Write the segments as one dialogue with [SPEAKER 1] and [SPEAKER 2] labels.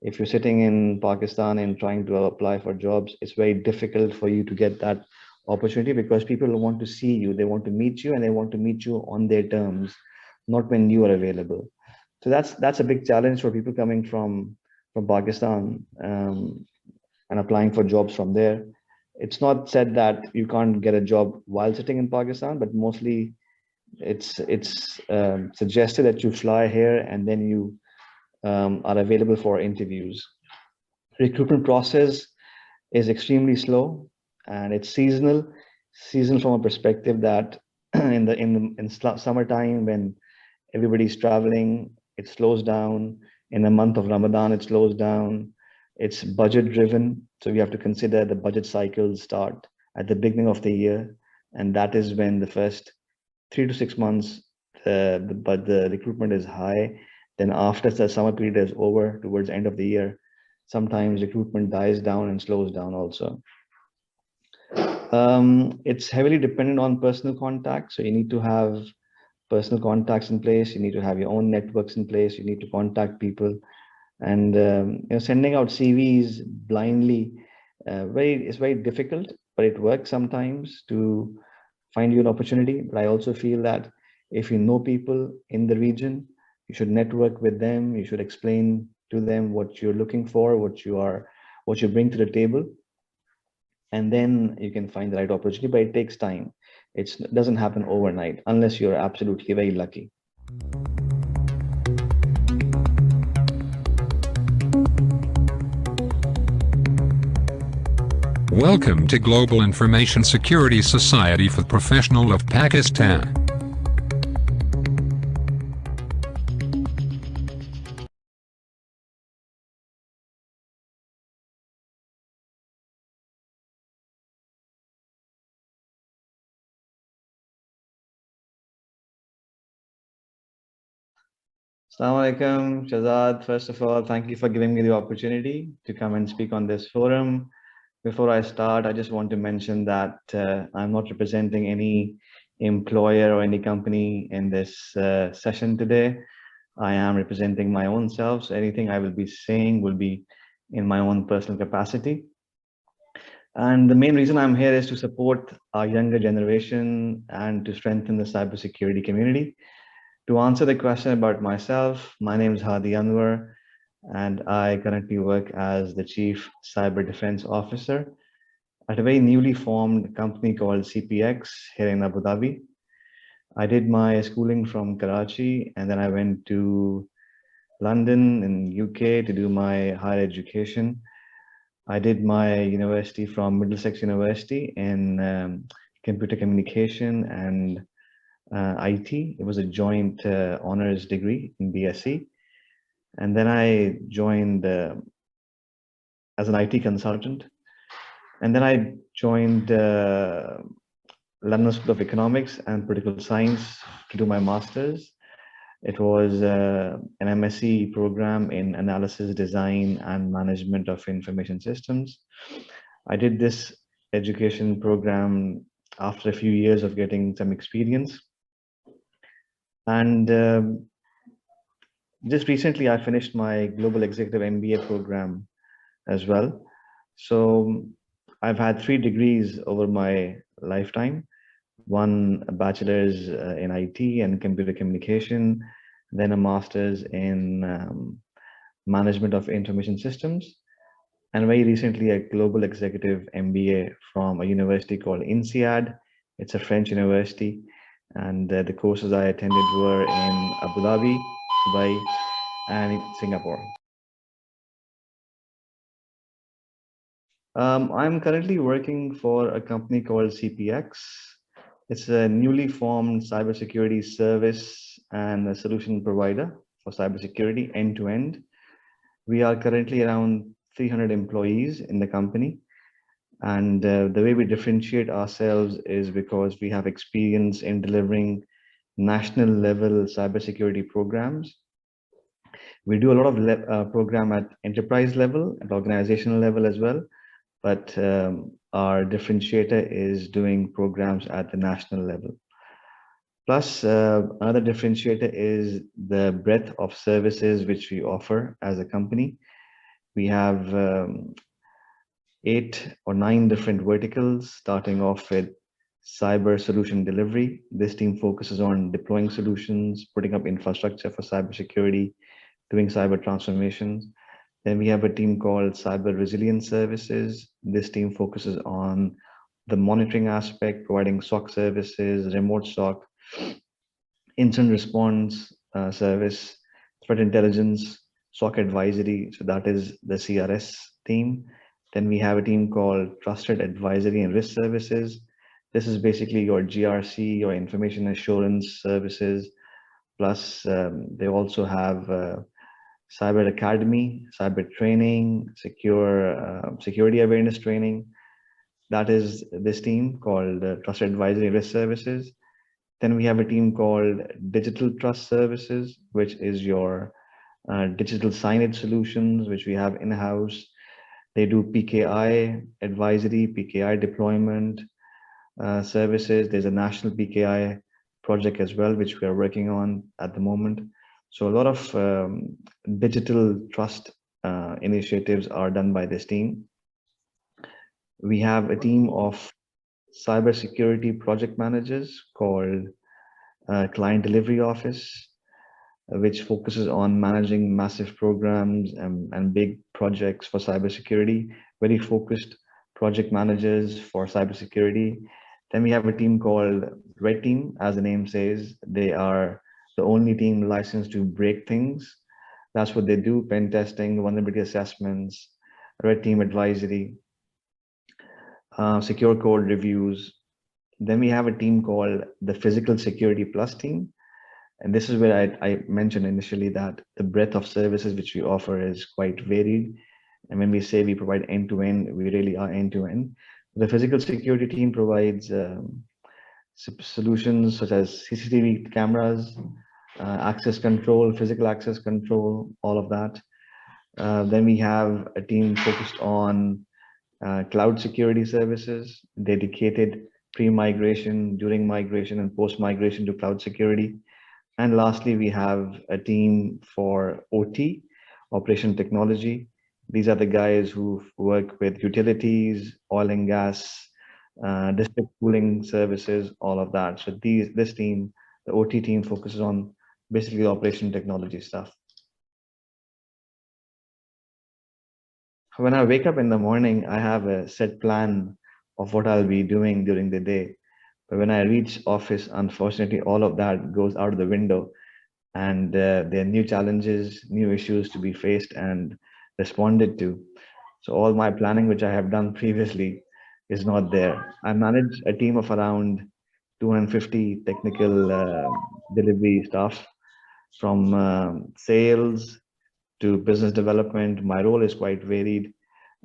[SPEAKER 1] If you're sitting in Pakistan and trying to apply for jobs, it's very difficult for you to get that opportunity because people want to see you, they want to meet you, and they want to meet you on their terms, not when you are available. So that's a big challenge for people coming from Pakistan, and applying for jobs from there. It's not said that you can't get a job while sitting in Pakistan, but mostly it's suggested that you fly here and then you are available for interviews. Recruitment process is extremely slow and it's seasonal. Seasonal from a perspective that in summertime when everybody's traveling, it slows down. In the month of Ramadan, it slows down. It's budget driven, so we have to consider the budget cycles start at the beginning of the year, and that is when the first 3 to 6 months but the recruitment is high. Then after the summer period is over, towards the end of the year, sometimes recruitment dies down and slows down also. It's heavily dependent on personal contacts, so you need to have personal contacts in place. You need to have your own networks in place. You need to contact people, and sending out CVs blindly, it's very difficult, but it works sometimes to find you an opportunity. But I also feel that if you know people in the region, you should network with them. You should explain to them what you're looking for, what you bring to the table, and then you can find the right opportunity. But it takes time. It doesn't happen overnight unless you're absolutely very lucky.
[SPEAKER 2] Welcome to Global Information Security Society for Professionals of Pakistan.
[SPEAKER 1] Assalamu alaikum, Shazad. First of all, thank you for giving me the opportunity to come and speak on this forum. Before I start, I just want to mention that I'm not representing any employer or any company in this session today. I am representing my own self. So anything I will be saying will be in my own personal capacity. And the main reason I'm here is to support our younger generation and to strengthen the cybersecurity community. To answer the question about myself, my name is Hadi Anwar, and I currently work as the Chief Cyber Defense Officer at a very newly formed company called CPX here in Abu Dhabi. I did my schooling from Karachi, and then I went to London in UK to do my higher education. I did my university from Middlesex University in computer communication and IT. It was a joint honors degree in BSc. And then I joined as an IT consultant. And then I joined London School of Economics and Political Science to do my master's. It was an MSc program in analysis, design, and management of information systems. I did this education program after a few years of getting some experience. And just recently, I finished my Global Executive MBA program as well. So I've had 3 degrees over my lifetime. One a bachelor's in IT and computer communication, then a master's in management of information systems, and very recently a global executive MBA from a university called INSEAD. It's a French university, and the courses I attended were in Abu Dhabi, Dubai, and Singapore. I'm currently working for a company called CPX. It's a newly formed cybersecurity service and a solution provider for cybersecurity end to end. We are currently around 300 employees in the company. And the way we differentiate ourselves is because we have experience in delivering national level cybersecurity programs. We do a lot of program at enterprise level, at organizational level as well. But our differentiator is doing programs at the national level. Plus, another differentiator is the breadth of services which we offer as a company. We have 8 or 9 different verticals, starting off with cyber solution delivery. This team focuses on deploying solutions, putting up infrastructure for cybersecurity, doing cyber transformations. Then we have a team called Cyber Resilience Services. This team focuses on the monitoring aspect, providing SOC services, remote SOC, incident response service, threat intelligence, SOC advisory. So that is the CRS team. Then we have a team called Trusted Advisory and Risk Services. This is basically your GRC, your information assurance services. Plus, they also have Cyber Academy, cyber training, security awareness training. That is this team called Trusted Advisory Risk Services. Then we have a team called Digital Trust Services, which is your digital signage solutions, which we have in-house. They do PKI advisory, PKI deployment services. There's a national PKI project as well, which we are working on at the moment. So a lot of digital trust initiatives are done by this team. We have a team of cybersecurity project managers called Client Delivery Office, which focuses on managing massive programs and big projects for cybersecurity, very focused project managers for cybersecurity. Then we have a team called Red Team, as the name says. They are the only team licensed to break things. That's what they do: pen testing, vulnerability assessments, Red Team advisory, secure code reviews. Then we have a team called the Physical Security Plus team. And this is where I mentioned initially that the breadth of services which we offer is quite varied. And when we say we provide end-to-end, we really are end-to-end. The physical security team provides solutions such as CCTV cameras, access control, physical access control, all of that. Then we have a team focused on cloud security services, dedicated pre-migration, during migration, and post-migration to cloud security. And lastly, we have a team for OT, Operation Technology. These are the guys who work with utilities, oil and gas, district cooling services, all of that. So this team, the OT team, focuses on basically Operation Technology stuff. When I wake up in the morning, I have a set plan of what I'll be doing during the day. But when I reach office, unfortunately, all of that goes out of the window, and there are new challenges, new issues to be faced and responded to. So all my planning, which I have done previously, is not there. I manage a team of around 250 technical delivery staff, from sales to business development. My role is quite varied,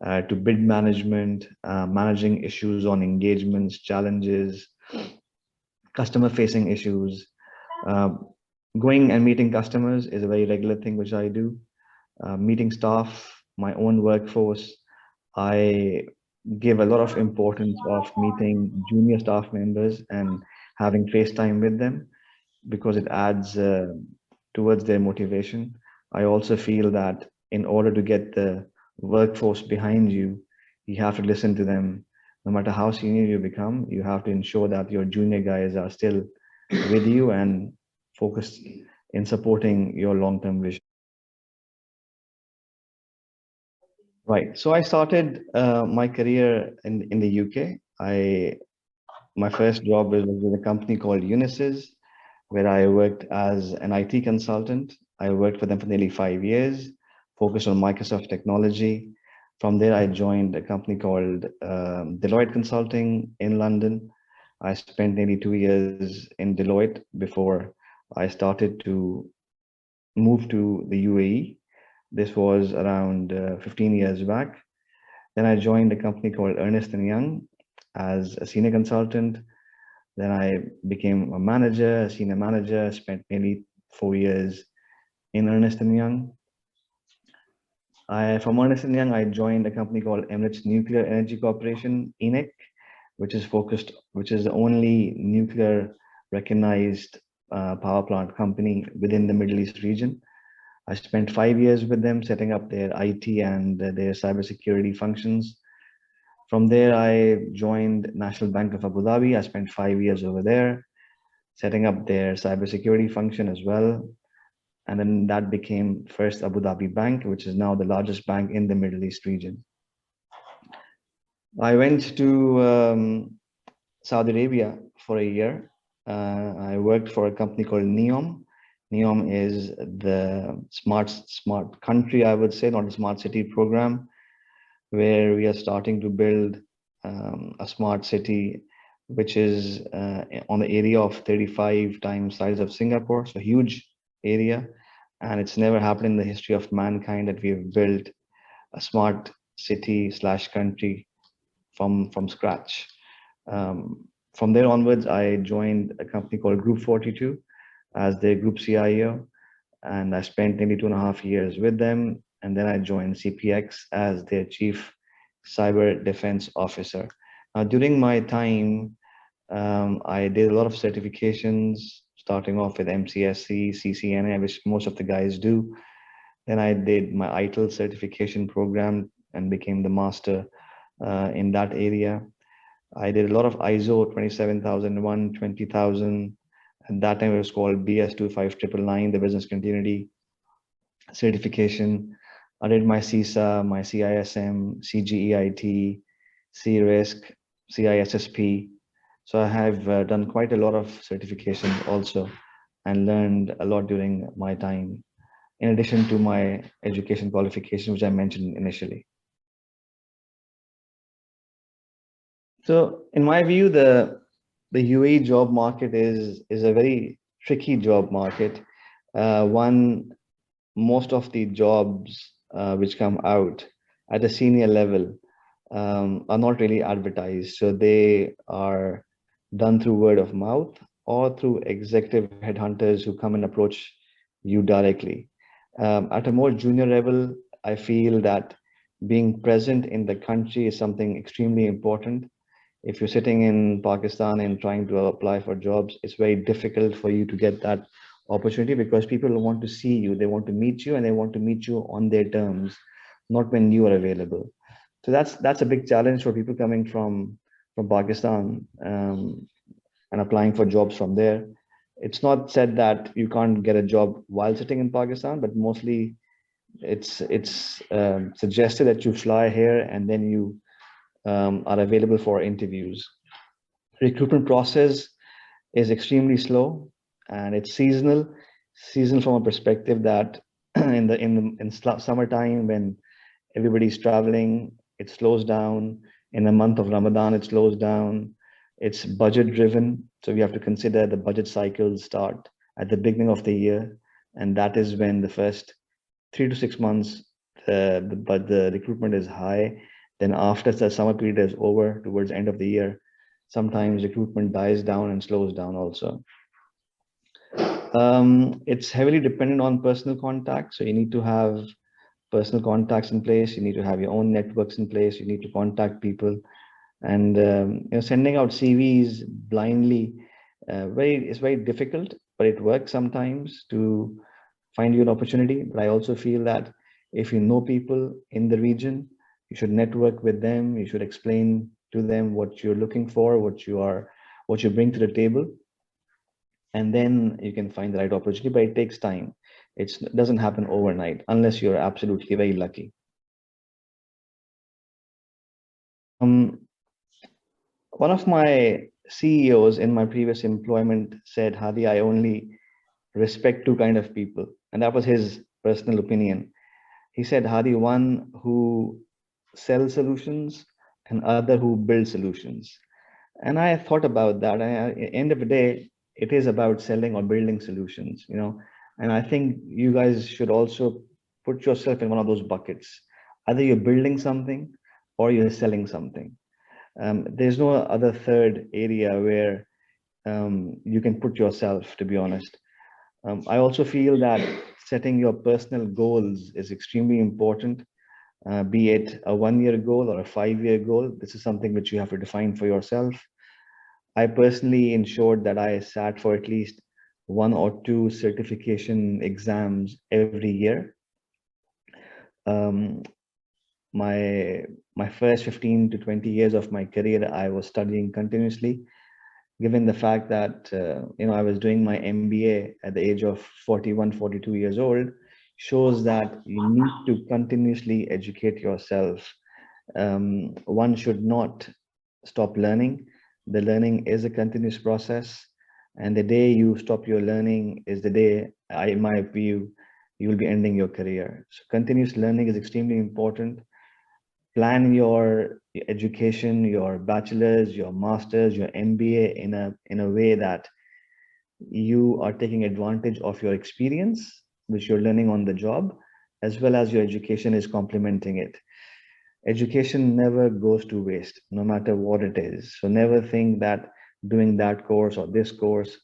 [SPEAKER 1] to bid management, managing issues on engagements, challenges, customer facing issues. Going and meeting customers is a very regular thing which I do. Meeting staff, my own workforce. I give a lot of importance of meeting junior staff members and having face time with them, because it adds towards their motivation. I also feel that in order to get the workforce behind you, you have to listen to them. No matter how senior you become, you have to ensure that your junior guys are still with you and focused in supporting your long-term vision. Right. So I started my career in the UK. My first job was with a company called Unisys, where I worked as an IT consultant. I worked for them for nearly 5 years, focused on Microsoft technology. From there, I joined a company called Deloitte Consulting in London. I spent nearly 2 years in Deloitte before I started to move to the UAE. This was around 15 years back. Then I joined a company called Ernst & Young as a senior consultant. Then I became a manager, a senior manager, spent nearly 4 years in Ernst & Young. From Ernst & Young, I joined a company called Emirates Nuclear Energy Corporation, ENEC, which is the only nuclear recognized power plant company within the Middle East region. I spent 5 years with them setting up their IT and their cybersecurity functions. From there, I joined National Bank of Abu Dhabi. I spent 5 years over there setting up their cybersecurity function as well. And then that became First Abu Dhabi Bank, which is now the largest bank in the Middle East region. I went to Saudi Arabia for a year. I worked for a company called NEOM. NEOM is the smart country, I would say, not a smart city program, where we are starting to build a smart city, which is on the area of 35 times size of Singapore, so huge area. And it's never happened in the history of mankind that we have built a smart city slash country from scratch. From there onwards, I joined a company called Group 42 as their group CIO, and I spent nearly 2.5 years with them. And then I joined CPX as their chief cyber defense officer. Now, during my time, I did a lot of certifications, starting off with MCSC, CCNA, which most of the guys do. Then I did my ITIL certification program and became the master in that area. I did a lot of ISO 27001, 20000. At that time, it was called BS 25999, the business continuity certification. I did my CISA, my CISM, CGEIT, CRISC, CISSP. So I have done quite a lot of certifications also and learned a lot during my time, in addition to my education qualification, which I mentioned initially. So in my view, the UAE job market is a very tricky job market. One, most of the jobs which come out at a senior level are not really advertised. So they are done through word of mouth or through executive headhunters who come and approach you directly. At a more junior level, I feel that being present in the country is something extremely important. If you're sitting in Pakistan and trying to apply for jobs, it's very difficult for you to get that opportunity because people want to see you, they want to meet you, and they want to meet you on their terms, not when you are available. So that's a big challenge for people coming from Pakistan and applying for jobs from there. It's not said that you can't get a job while sitting in Pakistan, but mostly it's suggested that you fly here and then you are available for interviews. Recruitment process is extremely slow and it's seasonal. Seasonal from a perspective that in summertime when everybody's traveling, it slows down. In the month of Ramadan, it slows down. It's budget driven, so we have to consider the budget cycles start at the beginning of the year, and that is when the first 3 to 6 months the recruitment is high. Then after the summer period is over, towards the end of the year, sometimes recruitment dies down and slows down also. It's heavily dependent on personal contacts. So you need to have personal contacts in place. You need to have your own networks in place. You need to contact people, and sending out CVs blindly, it's very difficult, but it works sometimes to find you an opportunity. But I also feel that if you know people in the region, you should network with them. You should explain to them what you're looking for, what you bring to the table, and then you can find the right opportunity. But it takes time. It doesn't happen overnight unless you're absolutely very lucky. One of my CEOs in my previous employment said, Hadi, I only respect two kind of people. And that was his personal opinion. He said, Hadi, one who sells solutions and other who builds solutions. And I thought about that. At the end of the day, it is about selling or building solutions, and I think you guys should also put yourself in one of those buckets. Either you're building something or you're selling something. There's no other third area where you can put yourself, to be honest. I also feel that setting your personal goals is extremely important, be it a 1-year goal or a 5-year goal. This is something which you have to define for yourself. I personally ensured that I sat for at least 1 or 2 certification exams every year. Um, my my first 15 to 20 years of my career, I was studying continuously, given the fact that I was doing my MBA at the age of 41, 42 years old, shows that you need to continuously educate yourself. One should not stop learning. The learning is a continuous process, and the day you stop your learning is the day, in my view, you will be ending your career. So continuous learning is extremely important. Plan your education, your bachelor's, your master's, your MBA in a way that you are taking advantage of your experience, which you're learning on the job, as well as your education is complementing it. Education never goes to waste, no matter what it is. So never think that doing that course or this course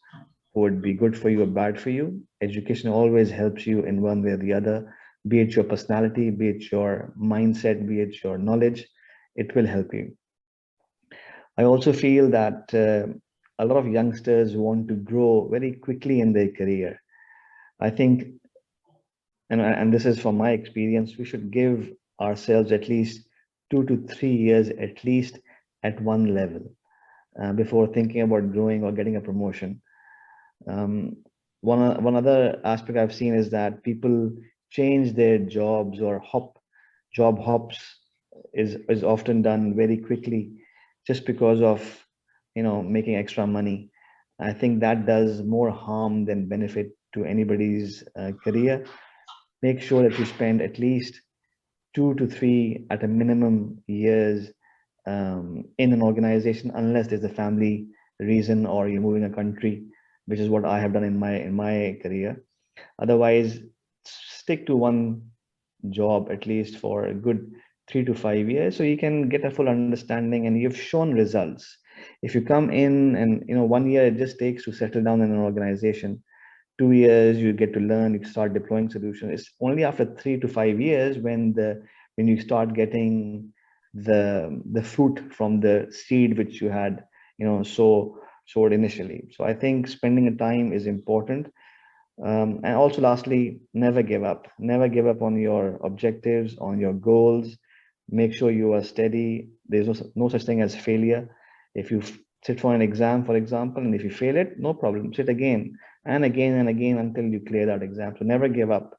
[SPEAKER 1] would be good for you or bad for you. Education always helps you in one way or the other, be it your personality, be it your mindset, be it your knowledge, it will help you. I also feel that a lot of youngsters want to grow very quickly in their career. I think, and this is from my experience, we should give ourselves at least 2 to 3 years at least at one level before thinking about growing or getting a promotion. Um, one other aspect I've seen is that people change their jobs or job hops is often done very quickly just because of making extra money. I think that does more harm than benefit to anybody's career. Make sure that you spend at least 2 to 3 at a minimum years in an organization, unless there's a family reason or you're moving a country, which is what I have done in my career. Otherwise, stick to one job at least for a good 3 to 5 years, so you can get a full understanding and you've shown results. If you come in and 1 year it just takes to settle down in an organization, 2 years you get to learn, you start deploying solutions. It's only after 3 to 5 years when you start getting the fruit from the seed which you had sowed initially. So I think spending a time is important. And also lastly, never give up. Never give up on your objectives, on your goals. Make sure you are steady. There's no such thing as failure. If you sit for an exam, for example, and if you fail it, no problem. Sit again and again and again until you clear that exam. So never give up.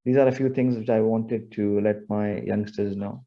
[SPEAKER 1] These are a few things which I wanted to let my youngsters know.